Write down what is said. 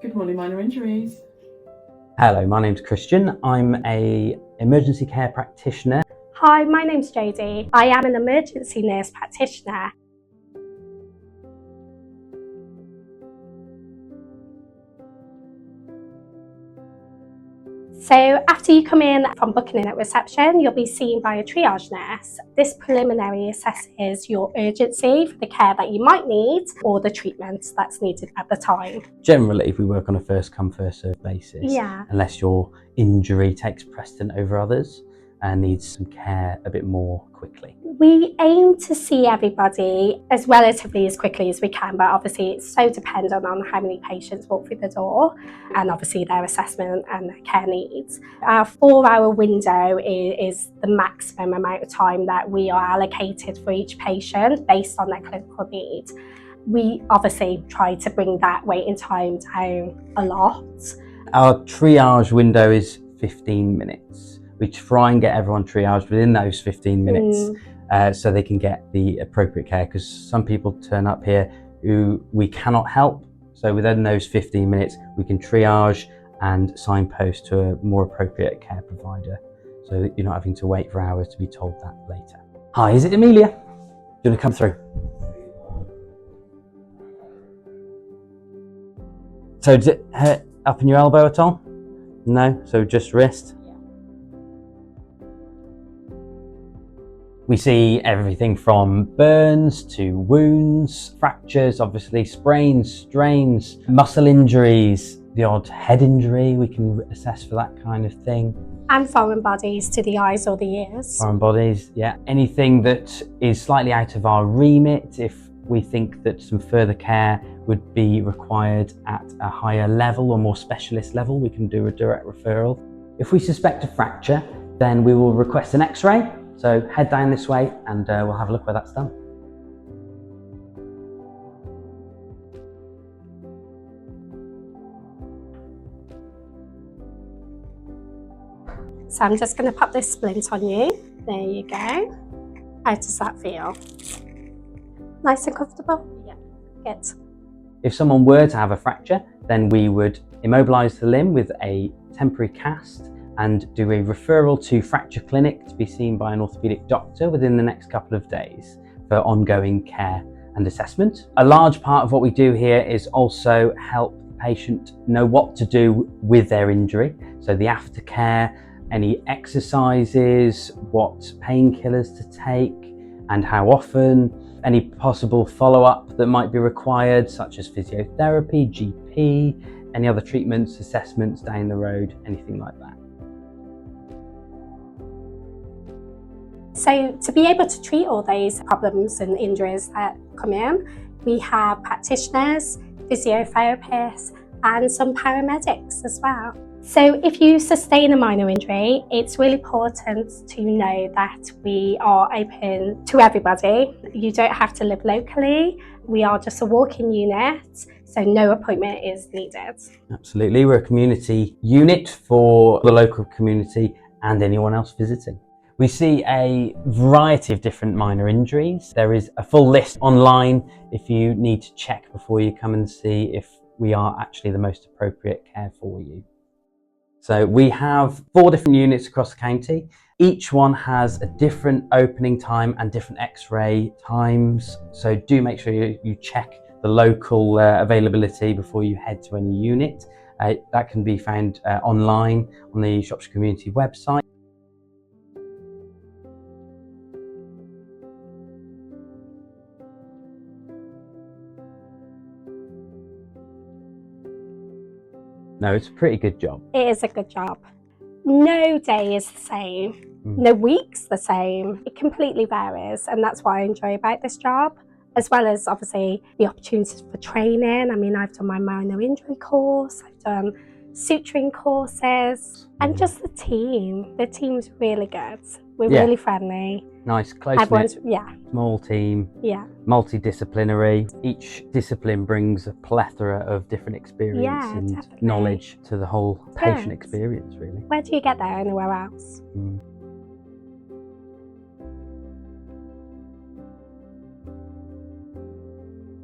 Good morning, minor injuries. Hello, my name's Christian. I'm an emergency care practitioner. Hi, my name's Jodie. I am an emergency nurse practitioner. So after you come in from booking in at reception, you'll be seen by a triage nurse. This preliminary assesses your urgency for the care that you might need or the treatment that's needed at the time. Generally, we work on a first come, first served basis, Yeah. unless your injury takes precedent over others and needs some care a bit more quickly. We aim to see everybody as relatively as quickly as we can, but obviously it's so dependent on how many patients walk through the door and obviously their assessment and their care needs. Our 4-hour window is the maximum amount of time that we are allocated for each patient based on their clinical need. We obviously try to bring that waiting time down a lot. Our triage window is 15 minutes. We try and get everyone triaged within those 15 minutes so they can get the appropriate care, because some people turn up here who we cannot help. So within those 15 minutes, we can triage and signpost to a more appropriate care provider, so that you're not having to wait for hours to be told that later. Hi, is it Amelia? Do you want to come through? So does it hurt up in your elbow at all? No, so just wrist? We see everything from burns to wounds, fractures, obviously sprains, strains, muscle injuries, the odd head injury we can assess for that kind of thing. And foreign bodies to the eyes or the ears. Foreign bodies, yeah. Anything that is slightly out of our remit, if we think that some further care would be required at a higher level or more specialist level, we can do a direct referral. If we suspect a fracture, then we will request an X-ray. So head down this way and we'll have a look where that's done. So I'm just going to pop this splint on you. There you go. How does that feel? Nice and comfortable? Yeah. Good. If someone were to have a fracture, then we would immobilise the limb with a temporary cast and do a referral to fracture clinic to be seen by an orthopaedic doctor within the next couple of days for ongoing care and assessment. A large part of what we do here is also help the patient know what to do with their injury. So the aftercare, any exercises, what painkillers to take and how often, any possible follow-up that might be required, such as physiotherapy, GP, any other treatments, assessments down the road, anything like that. So to be able to treat all these problems and injuries that come in, we have practitioners, physiotherapists, and some paramedics as well. So if you sustain a minor injury, it's really important to know that we are open to everybody. You don't have to live locally. We are just a walk-in unit, so no appointment is needed. Absolutely, we're a community unit for the local community and anyone else visiting. We see a variety of different minor injuries. There is a full list online if you need to check before you come and see if we are actually the most appropriate care for you. So we have 4 different units across the county. Each one has a different opening time and different X-ray times. So do make sure you check the local availability before you head to any unit. That can be found online on the Shropshire Community website. No, it's a pretty good job. It is a good job. No day is the same, no week's the same. It completely varies, and that's what I enjoy about this job, as well as obviously the opportunities for training. I mean, I've done my minor injury course, I've done suturing courses, and just the team. The team's really good. We're really friendly. Nice, close-knit, small team, multidisciplinary. Each discipline brings a plethora of different experience and knowledge to the whole patient experience, really. Where do you get that anywhere else?